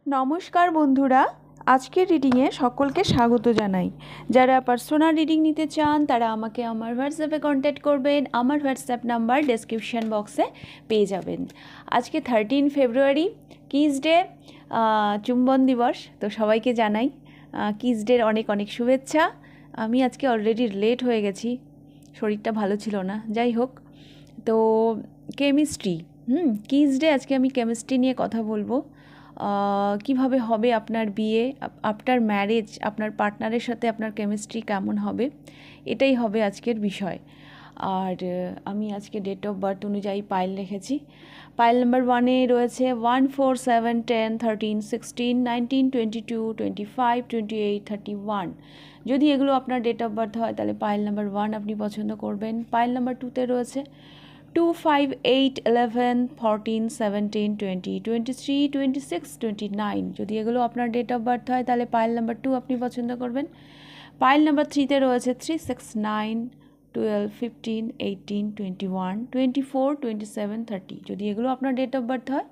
নমস্কার বন্ধুরা, আজকের রিডিংয়ে সকলকে স্বাগত জানাই। যারা পার্সোনাল রিডিং নিতে চান তারা আমাকে আমার হোয়াটসঅ্যাপে কন্ট্যাক্ট করবেন। আমার হোয়াটসঅ্যাপ নাম্বার ডেসক্রিপশন বক্সে পেয়ে যাবেন। আজকে 13 ফেব্রুয়ারি, কিস ডে, চুম্বন দিবস। তো সবাইকে জানাই কিস ডের অনেক অনেক শুভেচ্ছা। আমি আজকে অলরেডি লেট হয়ে গেছি, শরীরটা ভালো ছিল না। যাই হোক, তো কেমিস্ট্রি, কিস ডে, আজকে আমি কেমিস্ট্রি নিয়ে কথা বলবো। কিভাবে হবে আপনার বিয়ে, আফটার ম্যারেজ আপনার পার্টনারের সাথে আপনার কেমিস্ট্রি কেমন হবে, এটাই হবে আজকের বিষয়। আর আমি আজকে ডেট অফ বার্থ অনুযায়ী পাইল রেখেছি। পাইল নাম্বার 1-এ রয়েছে 1, 4, 7, 10, 13, 16, 19, 22, 25, 28, 31। যদি এগুলো আপনার ডেট অফ বার্থ হয় তাহলে পাইল নাম্বার 1 আপনি পছন্দ করবেন। পাইল নাম্বার 2-তে রয়েছে 2, 5, 8, 11, 14, 17, 20, 23, 26, 29। যদি এগুলো আপনার ডেট অফ বার্থ হয় তাহলে পাইল নাম্বার 2 আপনি পছন্দ করবেন। পাইল নাম্বার 3-তে রয়েছে 3, 6, 9, 12, 15, 18, 21, 24, 27, 30। যদি এগুলো আপনার ডেট অফ বার্থ হয়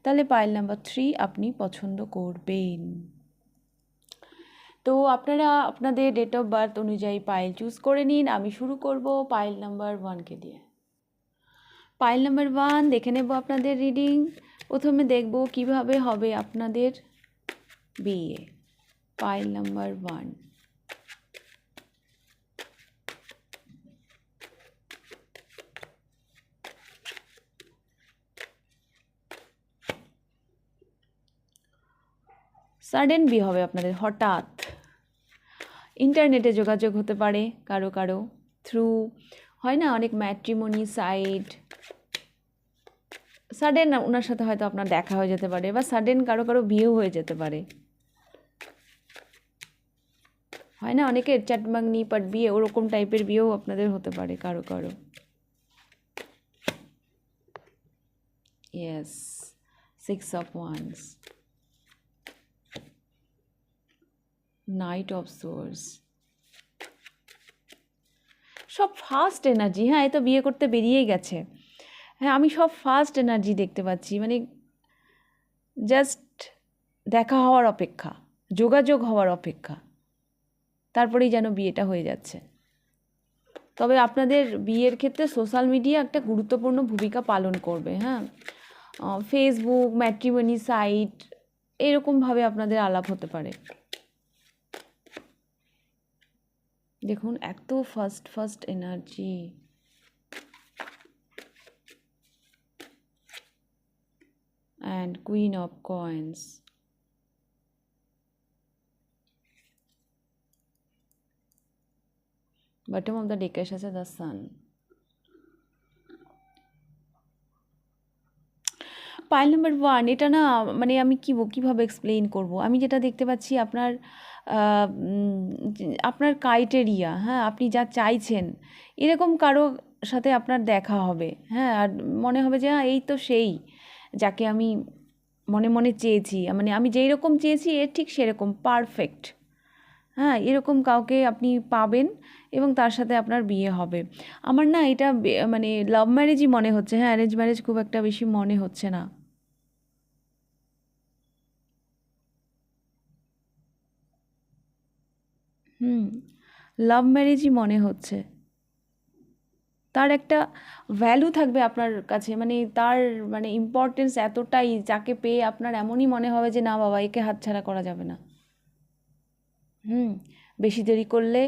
তাহলে পাইল নাম্বার 3 আপনি পছন্দ করবেন। তো আপনারা আপনাদের ডেট অফ বার্থ অনুযায়ী পাইল চুজ করে নিন। আমি শুরু করব পাইল নাম্বার 1-কে দিয়ে। পাইল নাম্বার 1 দেখে নেব আপনাদের রিডিং। প্রথমে দেখব কিভাবে হবে আপনাদের বিয়ে। পাইল নাম্বার 1, সাডেন বিয়ে হবে আপনাদের, হঠাৎ। ইন্টারনেটে যোগাযোগ হতে পারে কারো কারো থ্রু, হয় না অনেক ম্যাট্রিমনি সাইট। সাডেন ওনার সাথে হয়তো আপনার দেখা হয়ে যেতে পারে, বা সাডেন কারো কারো বিয়েও হয়ে যেতে পারে। হয় না অনেকের চাটমাগনি পাট বিয়ে, ওরকম টাইপের বিয়েও আপনাদের হতে পারে কারো কারো। Yes, 6 of Wands, Knight of Swords, সব ফার্স্ট এনার্জি। হ্যাঁ, এ তো বিয়ে করতে বেরিয়েই গেছে। হ্যাঁ, আমি সব ফার্স্ট এনার্জি দেখতে পাচ্ছি, মানে জাস্ট দেখা হওয়ার অপেক্ষা, যোগাযোগ হওয়ার অপেক্ষা, তারপরেই যেন বিয়েটা হয়ে যাচ্ছে। তবে আপনাদের বিয়ের ক্ষেত্রে সোশ্যাল মিডিয়া একটা গুরুত্বপূর্ণ ভূমিকা পালন করবে। হ্যাঁ, ফেসবুক, ম্যাট্রিমনি সাইট, এরকমভাবে আপনাদের আলাপ হতে পারে। দেখুন এত first energy. And queen of coins, bottom of the ডেকের সাথে দ্য সান। পাইল নাম্বার 1, এটা না মানে আমি কীভাবে এক্সপ্লেইন করব। আমি যেটা দেখতে পাচ্ছি আপনার আপনার ক্রাইটেরিয়া, হ্যাঁ, আপনি যা চাইছেন এরকম কারো সাথে আপনার দেখা হবে। হ্যাঁ, আর মনে হবে যে হ্যাঁ এই তো সেই যাকে আমি মনে মনে চেয়েছি, মানে আমি যেই রকম চেয়েছি এর ঠিক সেরকম পারফেক্ট। হ্যাঁ, এরকম কাউকে আপনি পাবেন এবং তার সাথে আপনার বিয়ে হবে। আমার না এটা মানে লাভ ম্যারেজই মনে হচ্ছে। হ্যাঁ, অ্যারেঞ্জ ম্যারেজ খুব একটা বেশি মনে হচ্ছে না। লাভ ম্যারেজই মনে হচ্ছে। তার একটা ভ্যালু থাকবে আপনার কাছে, মানে তার মানে ইম্পর্টেন্স এতটাই, যাকে পেয়ে আপনার এমনই মনে হবে যে না বাবা, একে হাতছাড়া করা যাবে না। বেশি দেরি করলে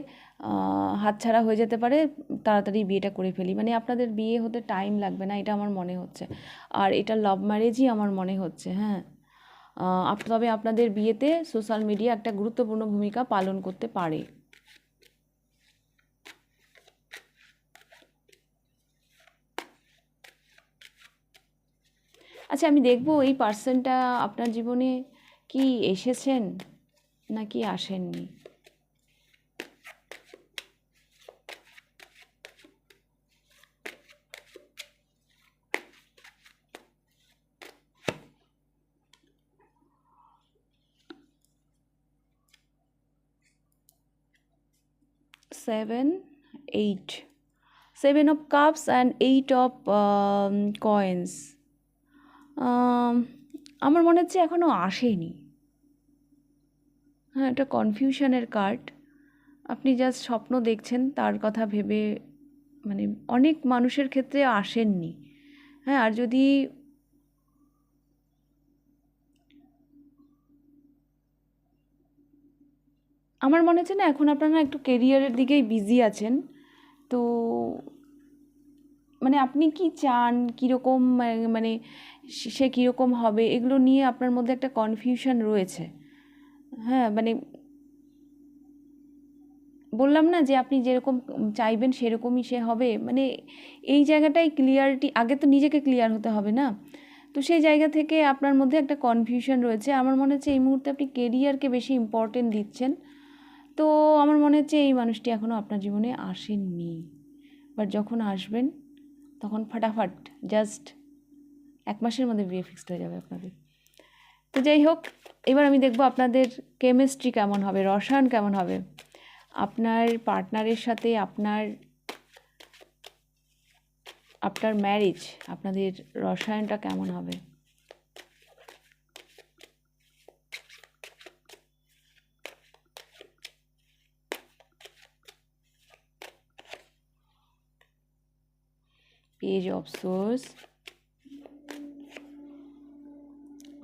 হাতছাড়া হয়ে যেতে পারে, তাড়াতাড়ি বিয়েটা করে ফেলি, মানে আপনাদের বিয়ে হতে টাইম লাগবে না, এটা আমার মনে হচ্ছে। আর এটা লাভ ম্যারেজই আমার মনে হচ্ছে। হ্যাঁ, তবে আপনাদের বিয়েতে সোশ্যাল মিডিয়া একটা গুরুত্বপূর্ণ ভূমিকা পালন করতে পারে। আচ্ছা, আমি দেখব এই পার্সনটা আপনার জীবনে কি এসেছেন নাকি আসেননি। Seven, 8, 7 of Cups and 8 of Coins. আমার মনে হচ্ছে এখনও আসেনি। হ্যাঁ, এটা কনফিউশনের কার্ড। আপনি জাস্ট স্বপ্ন দেখছেন, তার কথা ভেবে মানে অনেক মানুষের ক্ষেত্রে আসেননি। হ্যাঁ, আর যদি আমার মনে হচ্ছে না এখন আপনারা একটু কেরিয়ারের দিকেই বিজি আছেন। তো মানে আপনি কি চান, কীরকম মানে সে কীরকম হবে, এগুলো নিয়ে আপনার মধ্যে একটা কনফিউশন রয়েছে। হ্যাঁ, মানে বললাম না যে আপনি যেরকম চাইবেন সেরকমই সে হবে, মানে এই জায়গাটাই ক্লিয়ারিটি, আগে তো নিজেকে ক্লিয়ার হতে হবে না। তো সেই জায়গা থেকে আপনার মধ্যে একটা কনফিউশন রয়েছে। আমার মনে হচ্ছে এই মুহূর্তে আপনি কেরিয়ারকে বেশি ইম্পর্টেন্ট দিচ্ছেন। তো আমার মনে হচ্ছে এই মানুষটি এখনও আপনার জীবনে আসেননি, বাট যখন আসবেন তখন ফাটাফাট জাস্ট 1 মাসের মধ্যে বিয়ে ফিক্সড হয়ে যাবে আপনাদের। তো যাই হোক, এবার আমি দেখব আপনাদের কেমিস্ট্রি কেমন হবে, রসায়ন কেমন হবে, আপনার পার্টনারের সাথে আপনার আফটার ম্যারেজ আপনাদের রসায়নটা কেমন হবে। Page of Swords,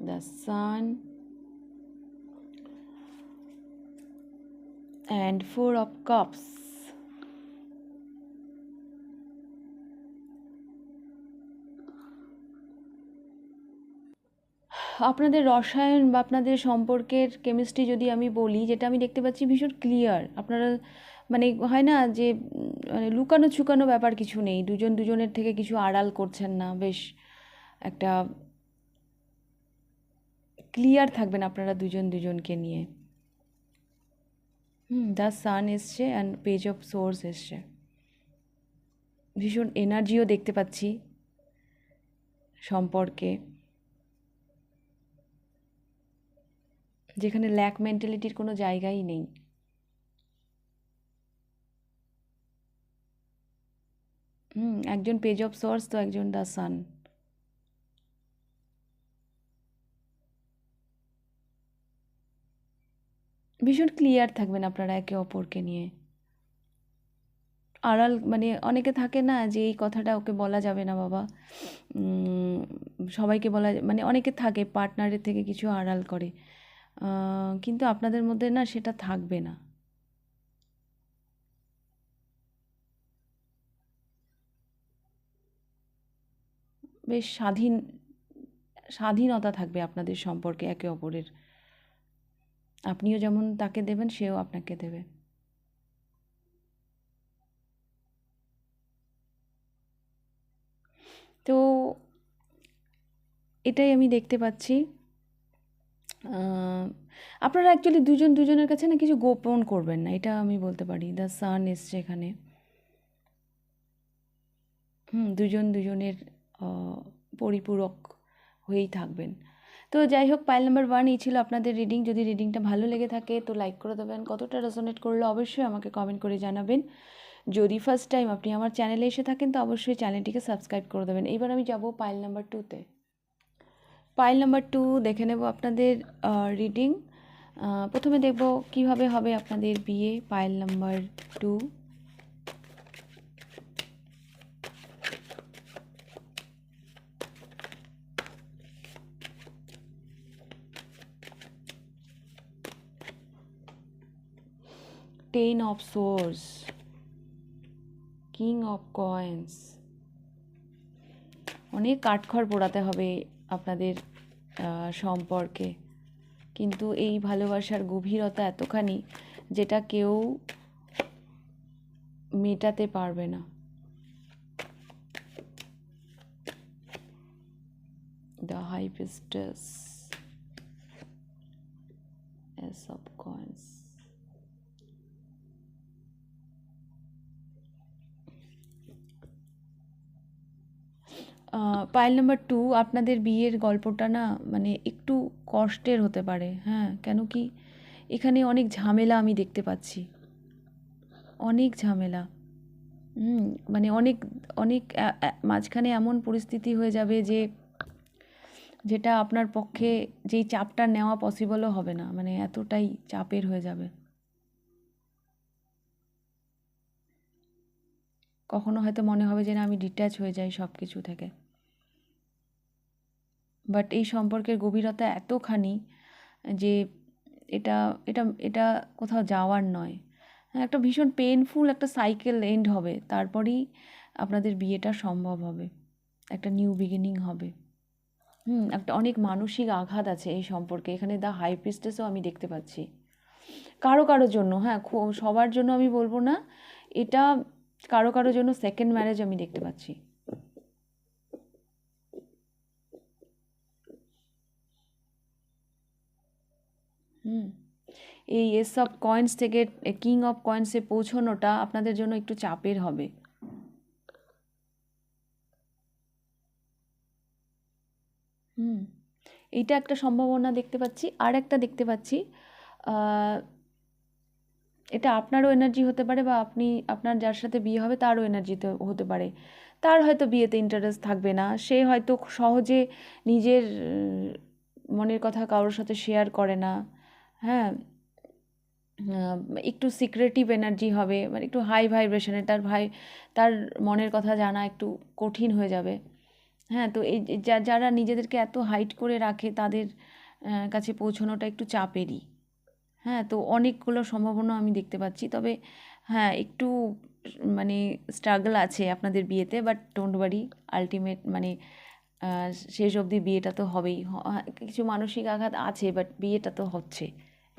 the Sun, and 4 of Cups. আপনাদের রসায়ন বা আপনাদের সম্পর্কের কেমিস্ট্রি যদি আমি বলি, যেটা আমি দেখতে পাচ্ছি ভীষণ ক্লিয়ার। আপনারা মানে হয় না যে মানে লুকানো ছুকানো ব্যাপার কিছু নেই, দুজন দুজনের থেকে কিছু আড়াল করছেন না, বেশ একটা ক্লিয়ার থাকবেন আপনারা দুজন দুজনকে নিয়ে। দ্য সান এসছে অ্যান্ড পেজ অফ সোর্স এসছে। ভীষণ এনার্জিও দেখতে পাচ্ছি সম্পর্কে, যেখানে ল্যাক মেন্টালিটির কোনো জায়গাই নেই। একজন পেজ অফ সোর্স তো একজন দ্য সান। ভীষণ ক্লিয়ার থাকবেন আপনারা একে অপরকে নিয়ে। আড়াল মানে অনেকে থাকে না যে এই কথাটা ওকে বলা যাবে না বাবা, সবাইকে বলা, মানে অনেকে থাকে পার্টনারের থেকে কিছু আড়াল করে, কিন্তু আপনাদের মধ্যে না সেটা থাকবে না। বেশ স্বাধীনতা থাকবে আপনাদের সম্পর্কে একে অপরের। আপনিও যেমন তাকে দেবেন, সেও আপনাকে দেবে। তো এটাই আমি দেখতে পাচ্ছি। আপনারা অ্যাকচুয়ালি দুজন দুজনের কাছে না কিছু গোপন করবেন না, এটা আমি বলতে পারি। দ্য সান এসছে এখানে। দুজন দুজনের পরিপূরক হয়েই থাকবেন। তো যাই হোক, পাইল নাম্বার 1 এই ছিল আপনাদের রিডিং। যদি রিডিংটা ভালো লেগে থাকে তো লাইক করে দেবেন, কতটা রেজোনেট করলো অবশ্যই আমাকে কমেন্ট করে জানাবেন। যদি ফার্স্ট টাইম আপনি আমার চ্যানেলে এসে থাকেন তো অবশ্যই চ্যানেলটিকে সাবস্ক্রাইব করে দেবেন। এইবার আমি যাব পাইল নাম্বার 2তে। পাইল নাম্বার 2 দেখে নেব আপনাদের রিডিং। প্রথমে দেখব কিভাবে হবে আপনাদের বিয়ে। Pile number 2, Ten of Swords, King of Coins। অনেক কাঠখড় পোড়াতে হবে আপনাদের সম্পর্কে, কিন্তু এই ভালোবাসার গভীরতা এতখানি যেটা কেউ মেটাতে পারবে না। The High Priestess, Ace of Coins। Pile number 2 আপনাদের বিয়ের গল্পটা না মানে একটু কষ্টের হতে পারে। হ্যাঁ, কেন কি এখানে অনেক ঝামেলা আমি দেখতে পাচ্ছি, অনেক ঝামেলা। মানে অনেক অনেক মাঝখানে এমন পরিস্থিতি হয়ে যাবে যে যেটা আপনার পক্ষে যেই চাপটা নেওয়া পসিবলও হবে না, মানে এতটাই চাপের হয়ে যাবে। কখনো হয়তো মনে হবে যে না আমি ডিট্যাচ হয়ে যাই সব কিছু থেকে, বাট এই সম্পর্কের গভীরতা এতখানি যে এটা এটা এটা কোথাও যাওয়ার নয়। একটা ভীষণ পেইনফুল একটা সাইকেল এন্ড হবে, তারপরেই আপনাদের বিয়েটা সম্ভব হবে, একটা নিউ বিগিনিং হবে। একটা অনেক মানসিক আঘাত আছে এই সম্পর্কে, এখানে দ্য হাই প্রিস্টেসও আমি দেখতে পাচ্ছি কারো কারোর জন্য। হ্যাঁ, সবার জন্য আমি বলবো না, এটা কারো কারোর জন্য সেকেন্ড ম্যারেজ আমি দেখতে পাচ্ছি। এই এস অফ কয়েন্স থেকে কিং অফ কয়েন্সে পৌঁছানোটা আপনাদের জন্য একটু চাপের হবে। এইটা একটা সম্ভাবনা দেখতে পাচ্ছি। আর একটা দেখতে পাচ্ছি, এটা আপনারও এনার্জি হতে পারে, বা আপনার যার সাথে বিয়ে হবে তারও এনার্জিতে হতে পারে। তার হয়তো বিয়েতে ইন্টারেস্ট থাকবে না, সে হয়তো সহজে নিজের মনের কথা কারোর সাথে শেয়ার করে না। হ্যাঁ, একটু সিক্রেটিভ এনার্জি হবে, মানে একটু হাই ভাইব্রেশনের, তার মনের কথা জানা একটু কঠিন হয়ে যাবে। হ্যাঁ, তো এই যারা নিজেদেরকে এত হাইড করে রাখে তাদের কাছে পৌঁছানোটা একটু চাপেরই। হ্যাঁ, তো অনেকগুলো সম্ভাবনা আমি দেখতে পাচ্ছি, তবে হ্যাঁ একটু মানে স্ট্রাগল আছে আপনাদের বিয়েতে, বাট ডোন্ট ওয়ারি, আলটিমেট মানে শেষ অবধি বিয়েটা তো হবেই। কিছু মানসিক আঘাত আছে, বাট বিয়েটা তো হচ্ছে,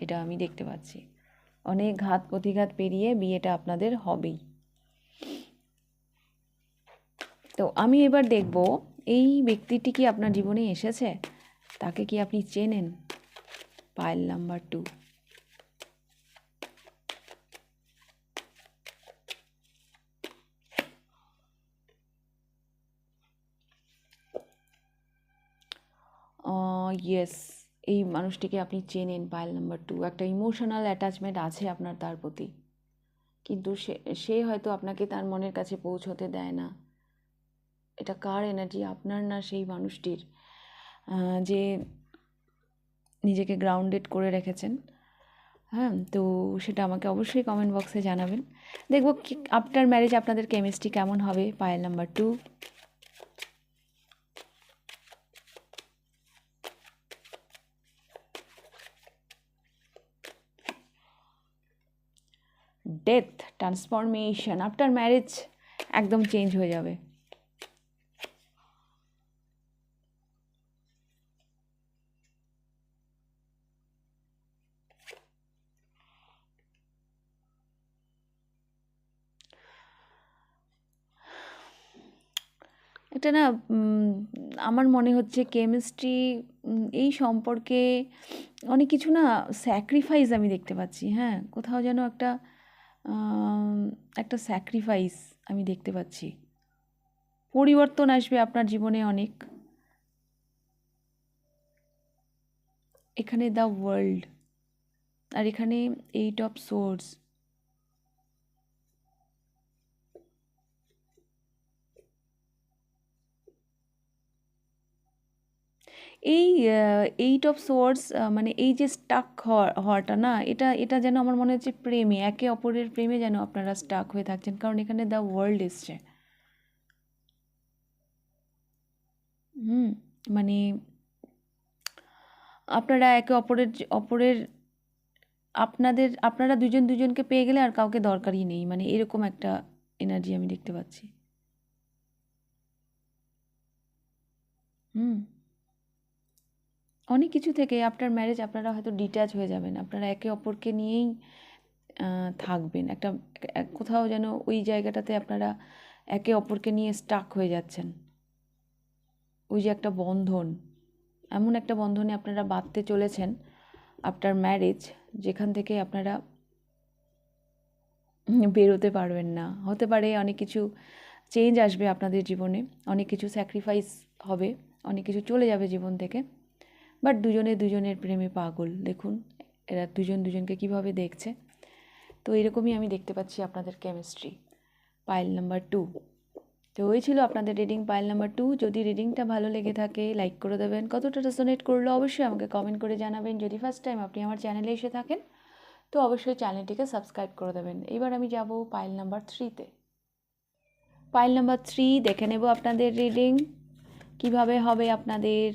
এটা আমি দেখতে পাচ্ছি। অনেক ঘাত প্রতিঘাত পেরিয়ে বিয়েটা আপনাদের হবেই। তো আমি এবার দেখব এই ব্যক্তিটি কি আপনার জীবনে এসেছে, তাকে কি আপনি চেনেন? Pile number 2। ইয়েস, এই মানুষটিকে আপনি চেনেন। পাইল নাম্বার 2, একটা ইমোশনাল অ্যাটাচমেন্ট আছে আপনার তার প্রতি, কিন্তু সে হয়তো আপনাকে তার মনের কাছে পৌঁছতে দেয় না। এটা কার এনার্জি, আপনার না সেই মানুষটির, যে নিজেকে গ্রাউন্ডেড করে রেখেছেন? হ্যাঁ, তো সেটা আমাকে অবশ্যই কমেন্ট বক্সে জানাবেন। দেখব কি আফটার ম্যারেজ আপনাদের কেমিস্ট্রি কেমন হবে। Pile number 2, death, transformation. After marriage একদম চেঞ্জ হয়ে যাবে। এটা না আমার মনে হচ্ছে কেমিস্ট্রি, এই সম্পর্কে অনেক কিছু না স্যাক্রিফাইস আমি দেখতে পাচ্ছি। হ্যাঁ, কোথাও যেন একটা স্যাক্রিফাইস আমি দেখতে পাচ্ছি। পরিবর্তন আসবে আপনার জীবনে অনেক। এখানে দ্য ওয়ার্ল্ড, আর এখানে 8 অফ সোর্স। এই 8 অফ সোর্স, মানে এই যে স্টাক হওয়াটা না, এটা যেন আমার মনে হচ্ছে প্রেমে, একে অপরের প্রেমে যেন আপনারা স্টাক হয়ে থাকছেন, কারণ এখানে দ্য ওয়ার্ল্ড এসছে। মানে আপনারা একে অপরের আপনারা দুজন দুজনকে পেয়ে গেলে আর কাউকে দরকারই নেই, মানে এরকম একটা এনার্জি আমি দেখতে পাচ্ছি। অনেক কিছু থেকে আফটার ম্যারেজ আপনারা হয়তো ডিট্যাচ হয়ে যাবেন, আপনারা একে অপরকে নিয়েই থাকবেন। কোথাও যেন ওই জায়গাটাতে আপনারা একে অপরকে নিয়ে স্টাক হয়ে যাচ্ছেন। ওই যে একটা বন্ধন, এমন একটা বন্ধনে আপনারা বাঁধতে চলেছেন আফটার ম্যারেজ, যেখান থেকে আপনারা বেরোতে পারবেন না। হতে পারে অনেক কিছু চেঞ্জ আসবে আপনাদের জীবনে, অনেক কিছু স্যাক্রিফাইস হবে, অনেক কিছু চলে যাবে জীবন থেকে, বাট দুজনের প্রেমে পাগল। দেখুন এরা দুজনকে কিভাবে দেখছে। তো এরকমই আমি দেখতে পাচ্ছি আপনাদের কেমিস্ট্রি। পাইল নাম্বার 2, তো ওই ছিল আপনাদের রিডিং পাইল নাম্বার 2। যদি রিডিংটা ভালো লেগে থাকে লাইক করে দেবেন, কতটা রেজোনেট করলো অবশ্যই আমাকে কমেন্ট করে জানাবেন। যদি ফার্স্ট টাইম আপনি আমার চ্যানেলে এসে থাকেন তো অবশ্যই চ্যানেলটিকে সাবস্ক্রাইব করে দেবেন। এবার আমি যাব পাইল নাম্বার 3-তে। পাইল নাম্বার 3 দেখে নেব আপনাদের রিডিং কিভাবে হবে আপনাদের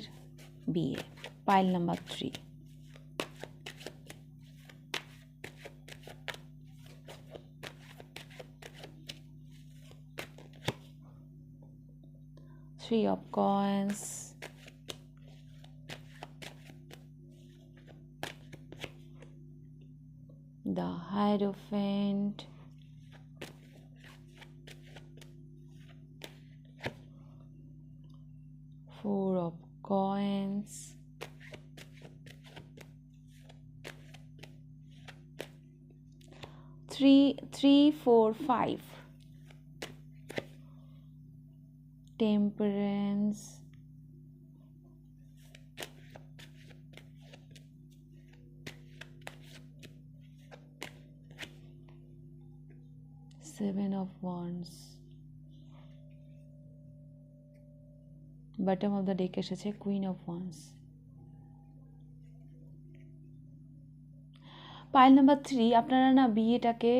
বিয়ে। Pile number 3, Three of Coins, the Hierophant, Four of Coins, three, 4, 5, Temperance, Seven of Wands, bottom of the deck এসেছে Queen of Wands। Pile number 3, আপনারা না বিয়েটাকে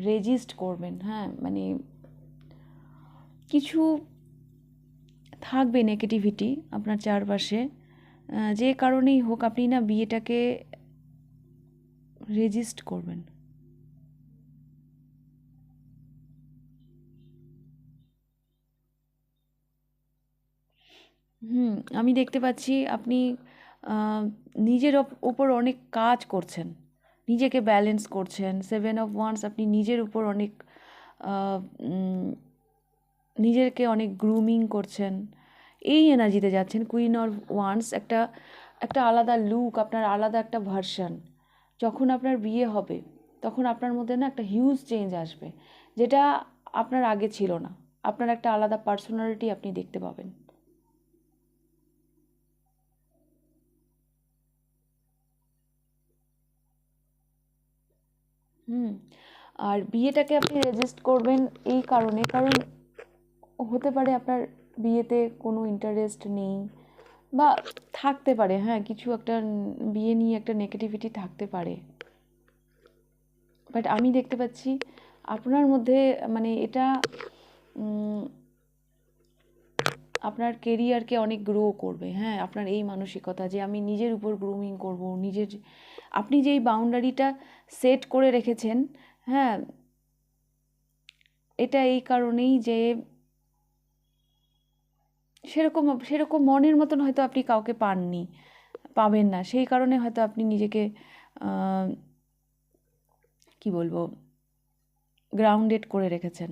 রেজিস্ট করবেন। হ্যাঁ, মানে কিছু থাকবে নেগেটিভিটি আপনার চারপাশে, যে কারণেই হোক আপনি না বিয়েটাকে রেজিস্ট করবেন। আমি দেখতে পাচ্ছি আপনি নিজের ওপর অনেক কাজ করছেন, নিজেকে ব্যালেন্স করছেন। 7 অফ ওয়ান্স, আপনি নিজের উপর অনেক নিজেকে অনেক গ্রুমিং করছেন, এই এনার্জিতে যাচ্ছেন। কুইন অফ ওয়ান্স একটা আলাদা লুক, আপনার আলাদা একটা ভার্সন। যখন আপনার বিয়ে হবে তখন আপনার মধ্যে না একটা হিউজ চেঞ্জ আসবে, যেটা আপনার আগে ছিল না। আপনার একটা আলাদা পার্সোনালিটি আপনি দেখতে পাবেন। আর বিয়েটাকে আপনি রেজিস্ট করবেন এই কারণ হতে পারে আপনার বিয়েতে কোনো ইন্টারেস্ট নেই বা থাকতে পারে। হ্যাঁ, কিছু একটা বিয়ে নিয়ে একটা নেগেটিভিটি থাকতে পারে, বাট আমি দেখতে পাচ্ছি আপনার মধ্যে মানে এটা আপনার কেরিয়ারকে অনেক গ্রো করবে। হ্যাঁ, আপনার এই মানসিকতা যে আমি নিজের উপর গ্রুমিং করব, আপনি যেই বাউন্ডারিটা সেট করে রেখেছেন, হ্যাঁ, এটা এই কারণেই যে সেরকম মনের মতন হয়তো আপনি কাউকে পাবেন না, সেই কারণে হয়তো আপনি নিজেকে কি বলবো গ্রাউন্ডেড করে রেখেছেন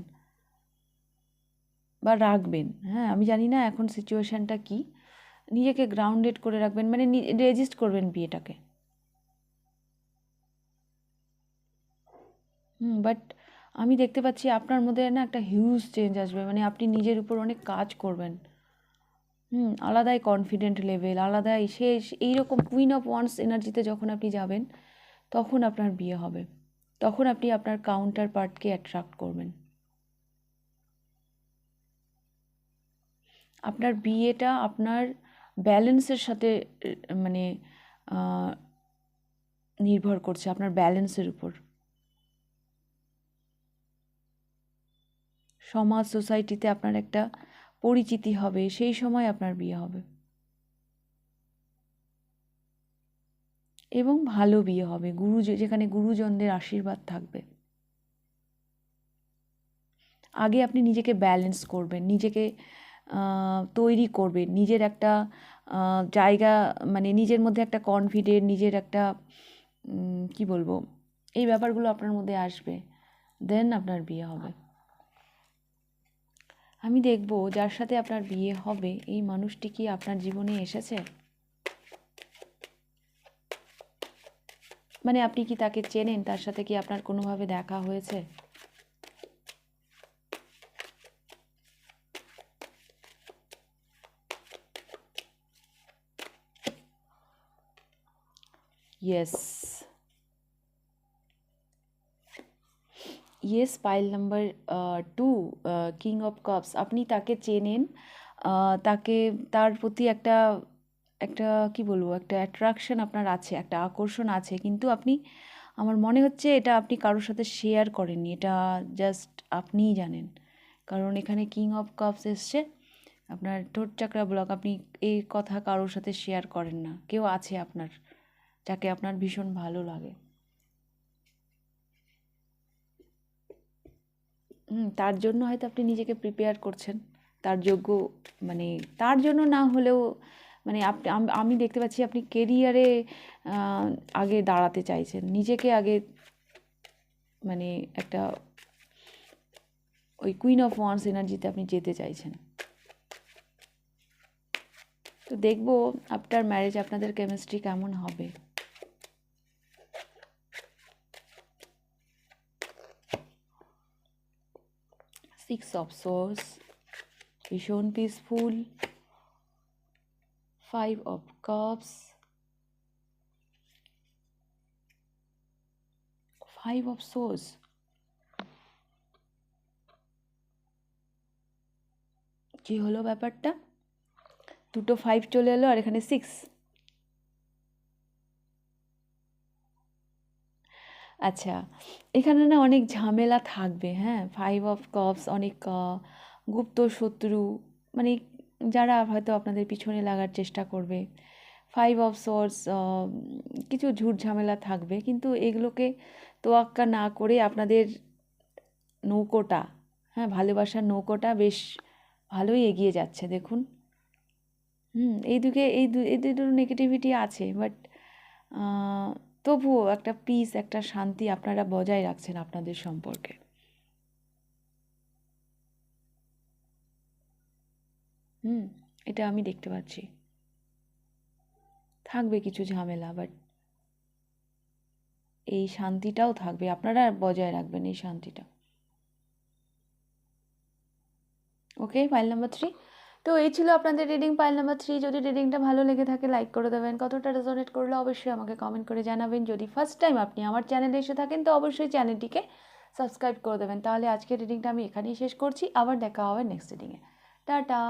বা রাখবেন। হ্যাঁ, আমি জানি না এখন সিচুয়েশানটা কি, নিজেকে গ্রাউন্ডেড করে রাখবেন, মানে রেজিস্ট করবেন বিয়েটাকে। বাট আমি দেখতে পাচ্ছি আপনার মধ্যে না একটা হিউজ চেঞ্জ আসবে, মানে আপনি নিজের উপর অনেক কাজ করবেন। আলাদাই কনফিডেন্ট লেভেল, আলাদাই এইরকম কুইন অফ ওয়ান্স এনার্জিতে যখন আপনি যাবেন তখন আপনার বিয়ে হবে, তখন আপনি আপনার কাউন্টার পার্টকে অ্যাট্রাক্ট করবেন। আপনার বিয়েটা আপনার ব্যালেন্সের সাথে মানে নির্ভর করছে, আপনার ব্যালেন্সের উপর। সমাজ সোসাইটিতে আপনার একটা পরিচিতি হবে, সেই সময় আপনার বিয়ে হবে এবং ভালো বিয়ে হবে, যেখানে গুরুজনদের আশীর্বাদ থাকবে। আগে আপনি নিজেকে ব্যালেন্স করবেন, নিজেকে তৈরি করবেন, নিজের একটা জায়গা, মানে নিজের মধ্যে একটা কনফিডেন্ট, নিজের একটা কি বলবো, এই ব্যাপারগুলো আপনার মধ্যে আসবে, দেন আপনার বিয়ে হবে। আমি দেখব যার সাথে আপনার বিয়ে হবে এই মানুষটি কি আপনার জীবনে এসেছে, মানে আপনি কি তাকে চেনেন, তার সাথে কি আপনার কোনোভাবে দেখা হয়েছে? Yes, yes, pile number 2, king of cups. আপনি তাকে চেনেন, তাকে, তার প্রতি একটা একটা কি বলবো, একটা অ্যাট্রাকশন আপনার আছে, একটা আকর্ষণ আছে, কিন্তু আপনি, আমার মনে হচ্ছে এটা আপনি কারোর সাথে শেয়ার করেননি, এটা জাস্ট আপনিই জানেন। কারণ এখানে কিং অফ কাপস এসছে, আপনার ঠোঁট চাকরা ব্লক, আপনি এই কথা কারোর সাথে শেয়ার করেন না। কেউ আছে আপনার, যাকে আপনার ভীষণ ভালো লাগে। তার জন্য হয়তো আপনি নিজেকে প্রিপেয়ার করছেন, তার যোগ্য, মানে তার জন্য না হলেও, মানে আপনি, আমি দেখতে পাচ্ছি আপনি কেরিয়ারে আগে দাঁড়াতে চাইছেন, নিজেকে আগে, মানে একটা ওই কুইন অফ ওয়ান্স এনার্জিতে আপনি যেতে চাইছেন। তো দেখবো আফটার ম্যারেজ আপনাদের কেমিস্ট্রি কেমন হবে। সিক্স অফ সোর্স, ভীষণ peaceful. 5 of cups, 5 of swords, কি হলো ব্যাপারটা, দুটো 5 চলে এলো আর এখানে 6। আচ্ছা, এখানে না অনেক ঝামেলা থাকবে, হ্যাঁ। 5 of cups, অনেক গুপ্ত শত্রু, মানে যারা হয়তো আপনাদের পিছনে লাগার চেষ্টা করবে। 5 of swords, কিছু ঝুট ঝামেলা থাকবে, কিন্তু এগুলোকে তোয়াক্কা না করে আপনাদের নৌকোটা, হ্যাঁ, ভালোবাসার নৌকোটা বেশ ভালোই এগিয়ে যাচ্ছে দেখুন। এই দুটো নেগেটিভিটি আছে, বাট তবুও একটা পিস, একটা শান্তি আপনারা বজায় রাখছেন আপনাদের সম্পর্কে। এটা আমি দেখতে পাচ্ছি। থাকবে কিছু ঝামেলা, বাট এই শান্তিটাও থাকবে, আপনারা বজায় রাখবেন এই শান্তিটা। ওকে, পাইল নাম্বার 3। তো এই ছিল আপনাদের রিডিং, পাইল নাম্বার 3। যদি রিডিংটা ভালো লেগে থাকে লাইক করে দেবেন, কতটা রেজোনেট করলে অবশ্যই আমাকে কমেন্ট করে জানাবেন। যদি ফার্স্ট টাইম আপনি আমার চ্যানেলে এসে থাকেন তো অবশ্যই চ্যানেলটিকে সাবস্ক্রাইব করে দেবেন। তাহলে আজকের রিডিংটা আমি এখানেই শেষ করছি, আবার দেখা হবে নেক্সট রিডিংয়ে। টাটা।